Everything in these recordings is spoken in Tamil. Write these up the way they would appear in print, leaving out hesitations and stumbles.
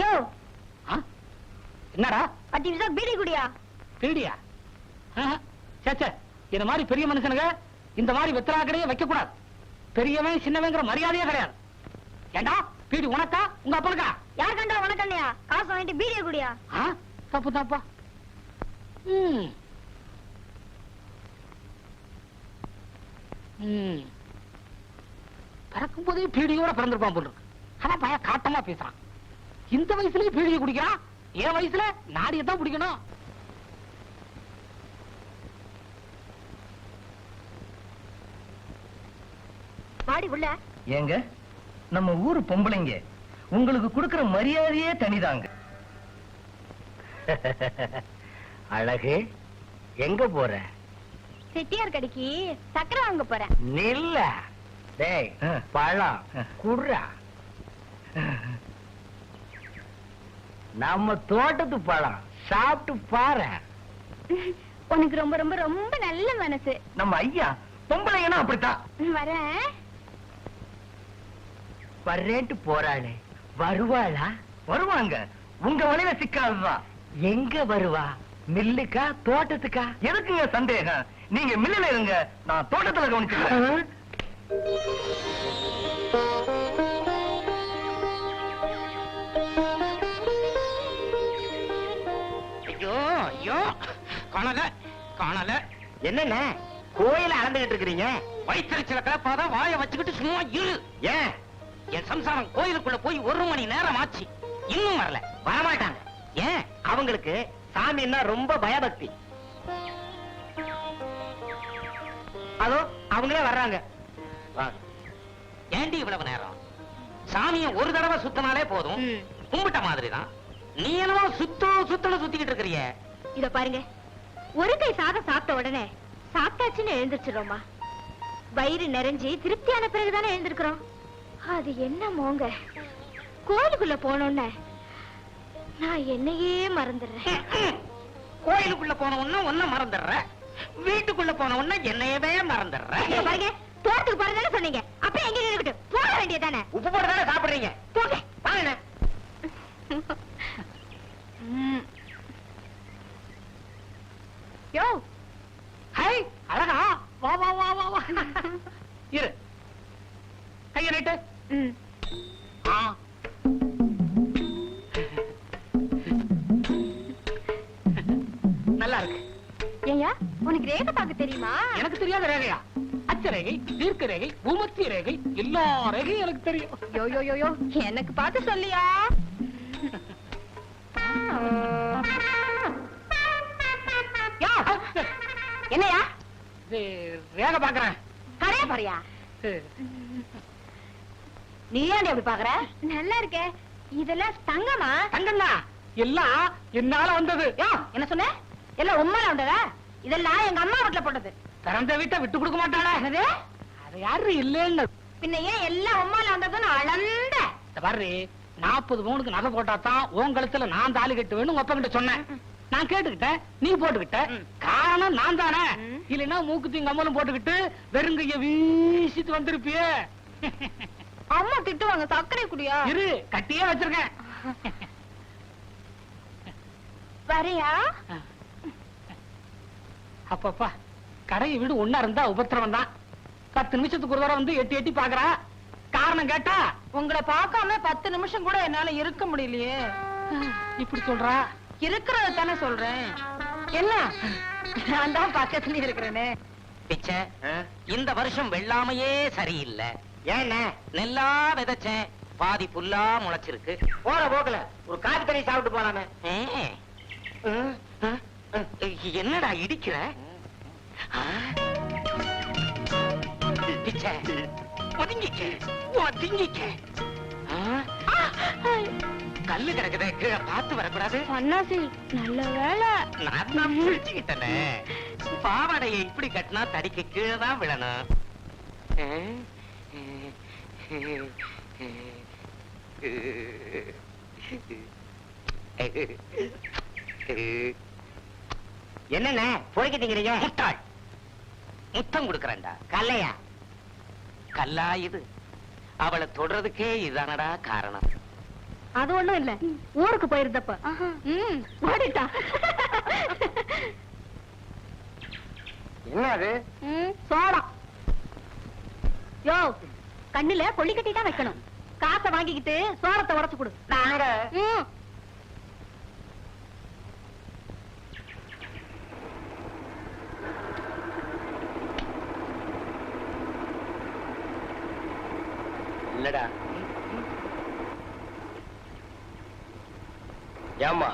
யோ என்னடா 10 நிமிஷம் பீடி குடியா? பீடியா? சேச்சே, இந்த மாதிரி பெரிய மனுஷனுங்க இந்த மாதிரி வெத்தலா கடையே வைக்க கூடாது. பெரியவன் சின்னவங்கிற மரியாதையே கிடையாது. ஏண்டா பீடி உனக்கா உங்க அப்பனுக்கா? யார் கண்டா உனக்கண்ணையா? காசு வாங்கிட்டு பீடியை குடியா? தப்பு தாப்பா. பிறக்கும் போதே பீடியோட பிறந்திருப்பான் போல இருக்கு. ஆனா பையன் காட்டமா பேசுறான். இந்த வயசுலயே பீடியை குடிக்கிறான். என் வயசுல நாடியத்தான் பிடிக்கணும். வாடி உள்ள. ஏங்க, நம்ம ஊரு பொம்பளைங்க உங்களுக்கு கொடுக்கிற மரியாதையே தனிதாங்க. அழகு, எங்க போற? செட்டியார் கடைக்கு சக்கரை வாங்க போறேன். நில்ல. டேய், பழம் குடுறா. நம்ம தோட்டத்து பழம் சாப்பிட்டு பாரு. உனக்கு ரொம்ப ரொம்ப ரொம்ப நல்ல மனசு. நம்ம ஐயா பொம்பளைங்கன்னா அப்படித்தான். வரேன். வர்றேன்ட்டு போறாளே, வருவாளா? வருவாங்க. உங்க வழியில சிக்காதுதான். எங்க வருவா? மில்லுக்கா தோட்டத்துக்கா? எதுக்குங்க சந்தேகம்? நீங்க மில்லுல இருங்க, நான் தோட்டத்துல கவனிச்சுக்கிறேன். ஐயோ ஐயோ, காணல காணல. என்னென்ன கோயில அளந்துகிட்டு இருக்கிறீங்க? வயிற்றுச்சல கிளப்பாத வாய வச்சுக்கிட்டு சும்மா இரு. ஏன்? என் சம்சாரம் கோயிலுக்குள்ள போய் 1 மணி நேரம் ஆச்சு, இன்னும் வரல. வரமாட்டாங்க. ஏன்? அவங்களுக்கு சாமின்னா ரொம்ப பயபக்தி. அதோ அவங்களே வர்றாங்க. ஏண்டி இவ்வளவு நேரம்? சாமியை ஒரு தடவை சுத்தினாலே போதும், கும்பிட்ட மாதிரிதான். நீ என்னவோ சுத்தல சுத்திக்கிட்டு இருக்கிறிய. இத பாருங்க, ஒரு கை சாதம் சாப்பிட்ட உடனே சாப்பிட்டாச்சுன்னு எழுந்திருச்சிரோமா. வயிறு நிறைஞ்சி திருப்தியான பிறகுதானே எழுந்திருக்கிறோம். அது என்ன மோங்க, கோயிலுக்குள்ள போனோன்னு நான் என்னையே மறந்துடுறேன். கோயிலுக்குள்ள போன உடனே ஒன்ன மறந்துடுற, வீட்டுக்குள்ள போன உடனே என்னையவே மறந்துடுற. பாருங்க, தோட்டத்துக்கு போறதானே சொன்னீங்க, அப்ப எங்க இருக்கட்டும், போக வேண்டியதானே. உப்பு போட்டு தானே சாப்பிடுறீங்க. போங்க வாங்க. யோ, ஹை அழகா, வா வா வா வா வா. இரு, கைய நீட்டு. நல்லா இருக்கு. ஏயா, உனக்கு ரேகை பார்க்க தெரியுமா? எனக்கு தெரியாத ரேகையா? அச்ச ரேகை, தீர்க்க ரேகை, பூமத்திய ரேகை, எல்லா ரேகையும் எனக்கு தெரியும். யோ யோ யோ யோ, எனக்கு பார்த்து சொல்லியா? என்னையா ரேகை பாக்குறேன். கரையா பாரியா? நீ ஏன் அப்படி பாக்குற? நல்லா இருக்க. இதெல்லாம் தங்கமா? தங்கம்னா எல்லாம் என்னால வந்தது. என்ன சொன்ன? எல்லாம் உம்மால வந்ததா? இதெல்லாம் எங்க அம்மா வீட்டுல போட்டது. பிறந்த வீட்டை விட்டு கொடுக்க மாட்டாளா? அது யாரு இல்லன்னு. பின்ன ஏன் எல்லாம் உம்மால வந்ததுன்னு அளந்த? பாரு, 40 பவுனுக்கு நகை போட்டாதான் உன் கழுத்துல நான் தாலி கட்டுவேன்னு உங்க அப்பா கிட்ட சொன்னேன். நான் கேட்டுக்கிட்டேன், நீ போட்டுக்கிட்ட. காரணம் நான் தானே. இல்லைன்னா மூக்குத்தி கம்மலும் போட்டுக்கிட்டு வெறுங்கைய வீசிட்டு வந்திருப்பியே. அம்மா திட்டுவாங்க, சர்க்கரை குடியா? இரு, கட்டியே வச்சிருக்கேன். வரையா? அப்பப்பா, கடையை வீடு ஒன்னா இருந்தா உபத்திரவம் தான். 10 நிமிஷத்துக்கு ஒரு தடவை வந்து எட்டி எட்டி பாக்குறா. காரணம் கேட்டா, உங்களை பார்க்காம 10 நிமிஷம் கூட என்னால இருக்க முடியலையே. இப்படி சொல்றா? இருக்கிறத தானே சொல்றேன். என்ன, நான் தான் பக்கத்துல இருக்கிறேனே. பிச்சை, இந்த வருஷம் வெள்ளாமையே சரியில்லை. ஏன்னா நெல்லா விதைச்சேன், பாதி புல்லா முளைச்சிருக்கு. போற போக்கல ஒரு காப்பி தண்ணி சாப்பிட்டு போலாமே. என்னடா இடிக்கிற? பிச்சை, ஒதுங்கிக்க ஒதுங்கிக்க. கல்லு கிடக்குது, கீழே பார்த்து வரக்கூடாது. அண்ணாசி, நல்ல வேலை. நான் தான் புரிஞ்சுக்கிட்டேனே. பாவாடையை இப்படி கட்டினா தடிக்கு கீழே தான் விழணும். என்னென்ன போய்கிட்டீங்க? முட்டாள், முத்தம் கொடுக்கறேன்டா. கல்லையா? கல்லா இது? அவளை தொடறதுக்கே இதானடா காரணம். அது ஒண்ணும் இல்ல, ஊருக்கு போயிருந்தப்ப ஓடிட்டான். என்ன அது? சோளம். யோ, கண்ணுல கொள்ளி கட்டி தான் வைக்கணும். காசை வாங்கிக்கிட்டு சோளத்தை உடைச்சு கொடு. நாங்க இல்லடா. ஏமா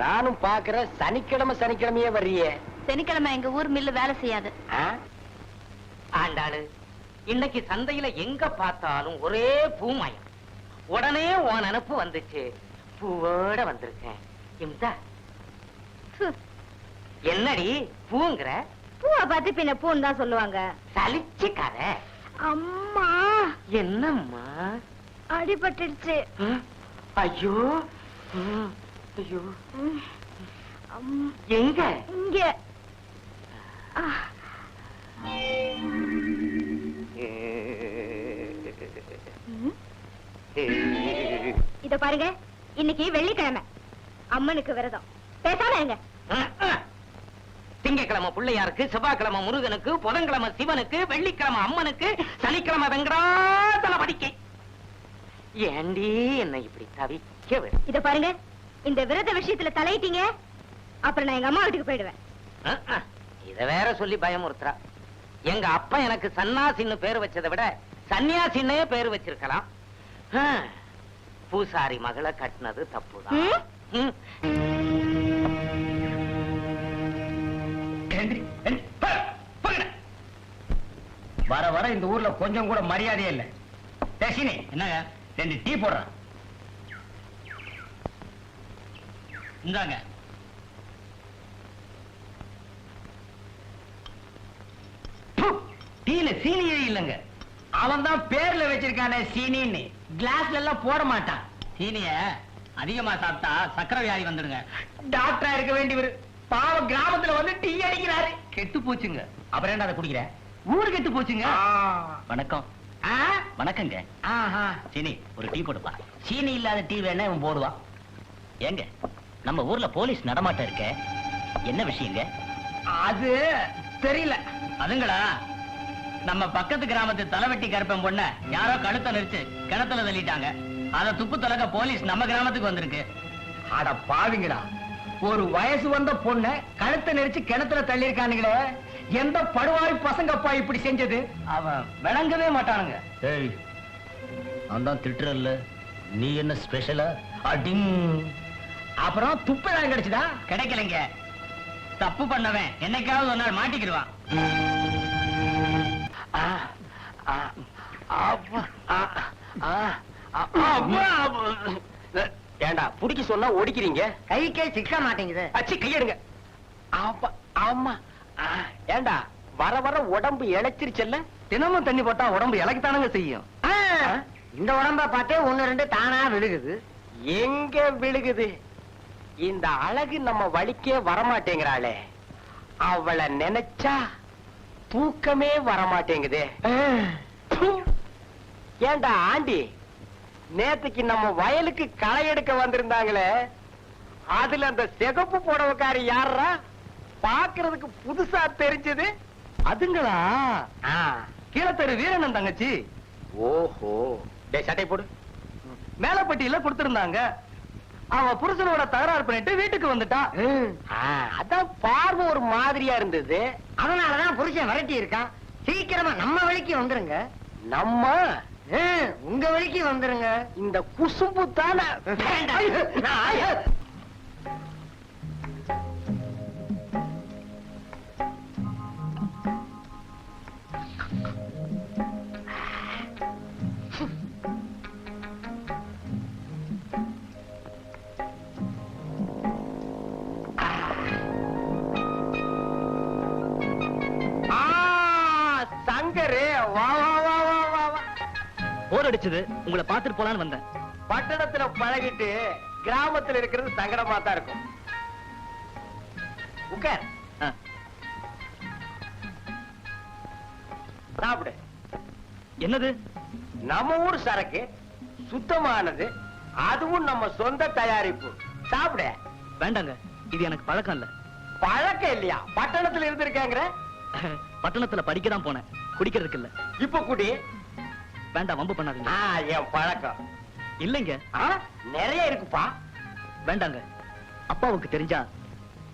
நானும் பாக்குற சனிக்கிழமையே வர்றியே. சனிக்கிழமை எங்க ஊர் மில்லு வேலை செய்யாது. ஆண்டாளு, இன்னைக்கு சந்தையில எங்க பார்த்தாலும் ஒரே பூமயம். உடனே உன் நினப்பு வந்துச்சு, பூவோட வந்திருக்கேன். இம்தா, என்னடி பூங்கிற? பூவை பார்த்து பின்ன பூன்னு தான் சொல்லுவாங்க. சலிச்சுக்கார. அம்மா, என்னம்மா? அடிபட்டுடுச்சு. ஐயோ ஐயோ, எங்க? இங்க. இத பாருங்க, இன்னைக்கு வெள்ளிக்கிழமை, அம்மனுக்கு விரதம். பேசாம இருங்க. திங்கக்கிழமை பிள்ளையாருக்கு, செவ்வாய்க்கிழமை முருகனுக்கு, புதன்கிழமை சிவனுக்கு, வெள்ளிக்கிழமை அம்மனுக்கு, சனிக்கிழமை வெங்கடாதல படிக்கை. ஏண்டி என்ன இப்படி தவிக்க? இத பாருங்க, இந்த விரத விஷயத்துல தலையிட்டீங்க, அப்புறம் நான் எங்க அம்மா வீட்டுக்கு போயிடுவேன். இத வேற சொல்லி பயமுறுத்துறா. எங்க அப்பா எனக்கு சன்னாசின்னு பேர் வச்சதை விட சன்னியாசின்னே பேர் வச்சிருக்கலாம். பூசாரி மகளை கட்டினது தப்புதான். வர வர இந்த ஊர்ல கொஞ்சம் கூட மரியாதையே இல்ல. டேஷினி, என்னங்க 2 டீ போடுறேன். இந்தாங்க. டீல சீனியே இல்லங்க. அவன் தான் பேர்ல வச்சிருக்கானே சீனின்னு. கிளாஸ்ல எல்லாம் போட மாட்டான். சீனிய அதிகமா சாப்பிட்டா சக்கரை வியாதி வந்துடுங்க. டாக்டரா இருக்க வேண்டியவர் பாவம் கிராமத்துல வந்து டீ அடிக்கிறாரு. கெட்டு போச்சுங்க. அப்புறம் என்ன அதை குடிக்கிற? ஊரு கெட்டு போச்சுங்க. வணக்கம். வணக்கங்க. சீனி ஒரு டீ போடுப்பா. சீனி இல்லாத டீ வேணா இவன் போடுவான். ஏங்க, நம்ம ஊர்ல போலீஸ் நடமாட்டம் இருக்க, என்ன விஷயங்க? அது தெரியல. அதுங்களா, நம்ம பக்கத்து கிராமத்து தலைவெட்டி கருப்பன் பொண்ண யாரோ கழுத்தை நெரிச்சு கிணத்துல தள்ளிட்டாங்க. அத துப்பு தொலைக்க போலீஸ் நம்ம கிராமத்துக்கு வந்திருக்கு. அட பாவிங்களா, ஒரு வயசு வந்த பொண்ண கழுத்தை நெரிச்சு கிணத்துல தள்ளி இருக்கானுங்களே, எந்த படுவாரி பசங்கப்பா இப்படி செஞ்சது? அவன் விளங்கவே மாட்டானுங்க. ஏய், நான் தான் திட்டுறல்ல, நீ என்ன ஸ்பெஷலா? அடிங். அப்புறம் துப்பெல்லாம் கிடைச்சுதா? கிடைக்கலைங்க. தப்பு பண்ணவன் என்னைக்காவது ஒரு நாள் மாட்டிக்கிடுவான். ஏண்டா புடிக்க சொன்னா ஒடிக்கிறீங்க? கைக்கே சிக்க மாட்டேங்குது. அச்சி கையெடுங்க. ஆமா. ஏண்டா வர வர உடம்பு இழைச்சிருச்சல்ல? தினமும் தண்ணி போட்டா உடம்பு இலக்கித்தானுங்க செய்யும். இந்த உடம்ப பார்த்தே 1-2 தானா விழுகுது. எங்க விழுகுது? இந்த அழகு நம்ம வலிக்கே வரமாட்டேங்கிறாளே, அவளை நினைச்சா தூக்கமே வரமாட்டேங்குது. ஏண்டா ஆண்டி, நேத்துக்கு நம்ம வயலுக்கு களை எடுக்க வந்திருந்தாங்களே, அதுல அந்த சிகப்பு புடவைக்காரி யாரா? பாக்குறதுக்கு புதுசா தெரிஞ்சது. அதுங்களா? கீழத்தெரு வீரனன் தங்கச்சி. ஓஹோ, டேய் சட்டை போடு. மேலப்பட்டியில கொடுத்திருந்தாங்க. அவ புருஷனோட தகராறு பண்ணிட்டு வீட்டுக்கு வந்துட்டா. அதான் பார்வை ஒரு மாதிரியா இருந்தது. அதனாலதான் புருஷன் விரட்டி இருக்கான். சீக்கிரமா நம்ம வழிக்கு வந்துருங்க. நம்ம உங்க வழிக்கு வந்துருங்க. இந்த குசும்பு தானே. போர் அடிச்சது, உங்களை பாத்துட்டு போலான்னு வந்தேன். பட்டணத்துல பழகிட்டு கிராமத்துல இருக்கிறது சங்கடமா தான் இருக்கும். உட்கார், சாப்பிடு. என்னது? நம்ம ஊர் சரக்கு, சுத்தமானது, அதுவும் நம்ம சொந்த தயாரிப்பு. சாப்பிட. வேண்டாங்க, இது எனக்கு பழக்கம் இல்ல. பழக்கம் இல்லையா? பட்டணத்துல இருந்திருக்காங்க. பட்டணத்துல படிக்க தான் போனேன், குடிக்கிறதுக்கு இல்ல. இப்ப குடி. வேண்டாம், வம்பு பண்ணாதீங்க. என் பழக்கம் இல்லைங்க. நிறைய இருக்குப்பா. வேண்டாங்க, அப்பாவுக்கு தெரிஞ்சா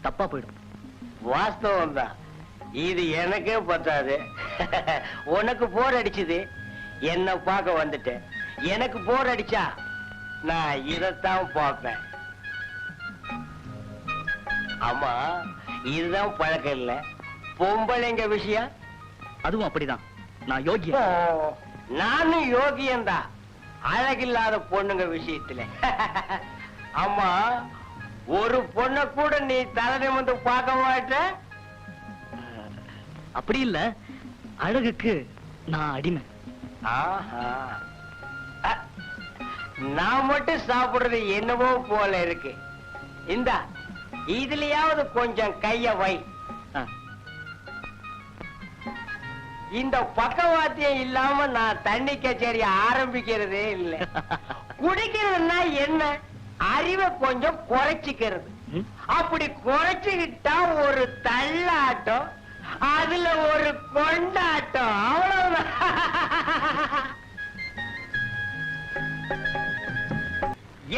தப்பா போயிடும். வாஸ்தவம் தான். இது எனக்கே பத்தாது. உனக்கு போர் அடிச்சது, என்ன பார்க்க வந்துட்டேன். எனக்கு போர் அடிச்சா நான் இதத்தான் பார்ப்பேன். ஆமா, இதுதான் பழக்கம் இல்ல. பொம்பளைங்க விஷயம் அதுவும் அப்படிதான். நான் யோகியா. நானும் யோகியந்தான், அழகில்லாத பொண்ணுங்க விஷயத்துல. ஆமா, ஒரு பொண்ண கூட நீ தலை நிமிர்ந்து பார்க்க மாட்ட. அப்படி இல்ல, அழகுக்கு நான் அடிமை. ஆஹா. நான் மட்டும் சாப்பிடுறது என்னவோ போல இருக்கு. இந்தா, இதுலயாவது கொஞ்சம் கைய வை. இந்த பக்கவாத்தியம் இல்லாம நான் தண்ணி கச்சேரி ஆரம்பிக்கிறதே இல்லை. குடிக்கிறதுனா என்ன? அறிவை கொஞ்சம் குறைச்சிக்கிறது. அப்படி குறைச்சுக்கிட்டா ஒரு தள்ளாட்டம், அதுல ஒரு கொண்டாட்டம், அவ்வளவுதான்.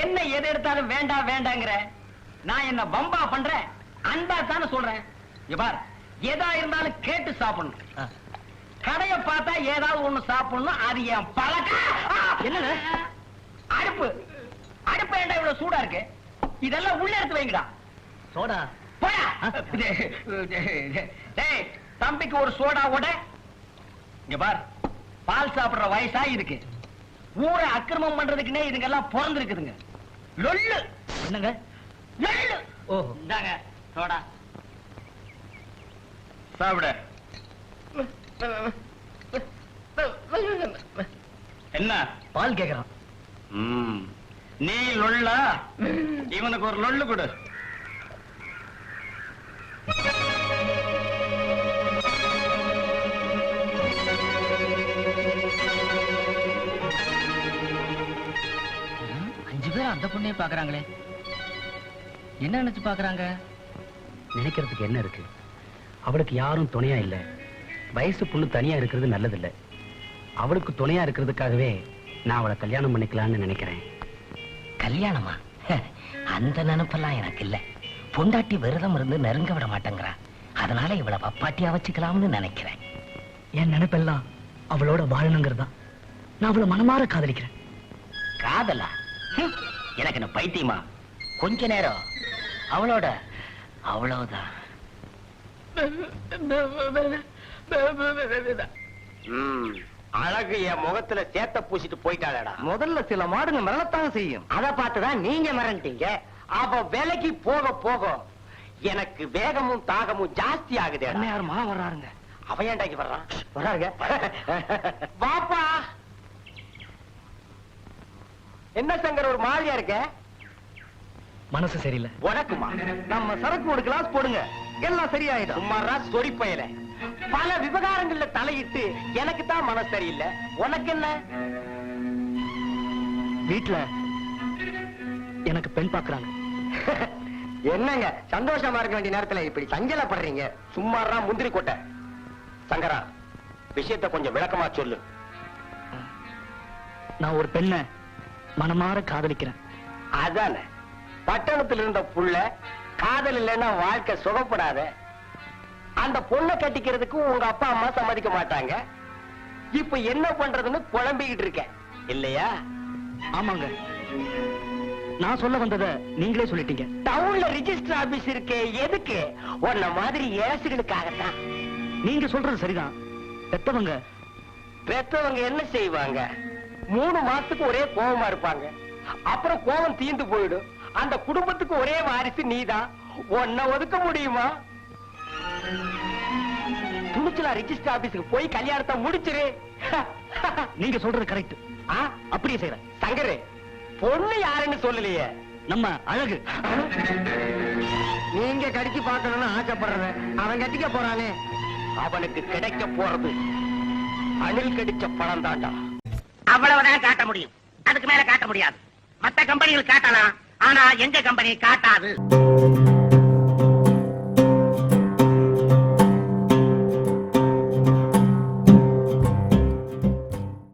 என்ன எது எடுத்தாலும் வேண்டாம் வேண்டாங்கிற? நான் என்ன பம்பா பண்றேன்? அன்பா தானே சொல்றேன். பார், எதா இருந்தாலும் கேட்டு சாப்பிடணும். கடைய பார்த்தா ஏதாவது ஒண்ணு சாப்பிடணும். அது என் பழக்கம். என்ன அடுப்பு? அடுப்பு ஏண்டா இவ்வளவு சூடா இருக்கு? இதெல்லாம் உள்ள எடுத்து வைங்கடா. சோடா போடா. டேய், தம்பிக்கு ஒரு சோடா ஓட. இங்க பார், பால் சாப்பிடுற வயசா இருக்கு. ஊரை அக்கிரமம் பண்றதுக்குன்னே இதுங்க எல்லாம் பிறந்திருக்குதுங்க. லொல்லு. என்னங்க லொல்லு? ஓ, இந்தாங்க சோடா, சாப்பிட. என்ன பால் கேக்குறான்? நீ லொல்லா? இவனுக்கு ஒரு லொல்லு கொடு. அஞ்சு பேர் அந்த பொண்ணையே பாக்குறாங்களே, என்ன நினைச்சு பாக்குறாங்க? நினைக்கிறதுக்கு என்ன இருக்கு? அவளுக்கு யாரும் துணையா இல்ல. வயசு பொண்ணு தனியா இருக்கிறது நல்லதில்ல. அவளுக்கு துணையா இருக்கிறதுக்காகவே நான் அவளை கல்யாணம் பண்ணிக்கலாம்னு நினைக்கிறேன். கல்யாணமா? அந்த நினைப்பெல்லாம் எனக்கு இல்ல. பொண்டாட்டி விரதம் இருந்து நெருங்க விட மாட்டேங்கிறா. அதனால இவளை பப்பாட்டியா வச்சுக்கலாம்னு நினைக்கிறேன். என் நினைப்பெல்லாம் அவளோட வாழணுங்கிறதா. நான் அவளை மனமாற காதலிக்கிறேன். காதலா? எனக்கு என்ன பைத்தியமா? கொஞ்ச நேரம் அவளோட அவ்வளவுதான். அழகு என் முகத்துல சேத்த பூசிட்டு போயிட்டாளடா. முதல்ல சில மாடுங்க மிரளத்தாங்க செய்யும். அத பார்த்துதான் நீங்க மிரண்டீங்க. அவ வேலைக்கு போக போக எனக்கு வேகமும் தாகமும் ஜாஸ்தி ஆகுது. யார் மா வர்றாருங்க? அவன் ஏண்டாக்கி வர்றான்? வர்றாங்க. வாப்பா. என்ன சங்கர் ஒரு மாதிரியா இருக்க? மனசு சரியில்லை. உனக்குமா? நம்ம சரக்கு ஒரு கிளாஸ் போடுங்க, எல்லாம் சரியாயிடும். சும்மாரா சொறி பயல. பல விவகாரங்கள்ல தலையிட்டு எனக்கு தான் மனசு சரியில்லை. உனக்கு என்ன? வீட்டுல எனக்கு பெண் பாக்குறாங்க. என்னங்க சந்தோஷமா இருக்க வேண்டிய நேரத்துல இப்படி சஞ்சலப்படுறீங்க? சும்மாரா முந்திரி கொட்டை. சங்கரா, விஷயத்தை கொஞ்சம் விளக்கமா சொல்லு. நான் ஒரு பெண்ணை மனமாற காதலிக்கிறேன். அதானே, பட்டணத்தில் இருந்த புள்ள காதல் இல்லைன்னா வாழ்க்கை சுகப்படாத. அந்த பொண்ணை கட்டிக்கிறதுக்கு உங்க அப்பா அம்மா சம்மதிக்க மாட்டாங்க. இப்ப என்ன பண்றதுன்னு குழம்பிக்கிட்டு இருக்க இல்லையா? ஆமாங்க, நான் சொல்ல வந்ததை நீங்களே சொல்லிட்டீங்க. டவுன்ல ரிஜிஸ்டர் ஆபீஸ் இருக்கே, எதுக்கு? உன்ன மாதிரி ஏசுகளுக்காகத்தான். நீங்க சொல்றது சரிதான். பெத்தவங்க என்ன செய்வாங்க? 3 மாசத்துக்கு ஒரே கோபமா இருப்பாங்க. அப்புறம் கோபம் தீந்து போயிடும். அந்த குடும்பத்துக்கு ஒரே வாரிசு நீதான். உன்னை ஒதுக்க முடியுமா? துணிச்சலா ரிஜிஸ்டர் ஆபீஸுக்கு போய் கல்யாணத்தை முடிச்சிரு. நீங்க சொல்றது கரெக்ட். அப்படியே செய்யறேன். சங்கரு, பொண்ணு யாருன்னு சொல்லலையே. நம்ம அழகு. நீங்க கடிச்சு பார்க்கணும்னு ஆசைப்படுறேன். அவன் கட்டிக்க போறானே, அவனுக்கு கிடைக்க போறது அணில் கடிச்ச பணம் தாண்டா. அவ்வளவுதான் காட்ட முடியும், அதுக்கு மேல காட்ட முடியாது. மத்த கம்பெனிகள் காட்டலாம், ஆனா எங்க கம்பெனி காட்டாது.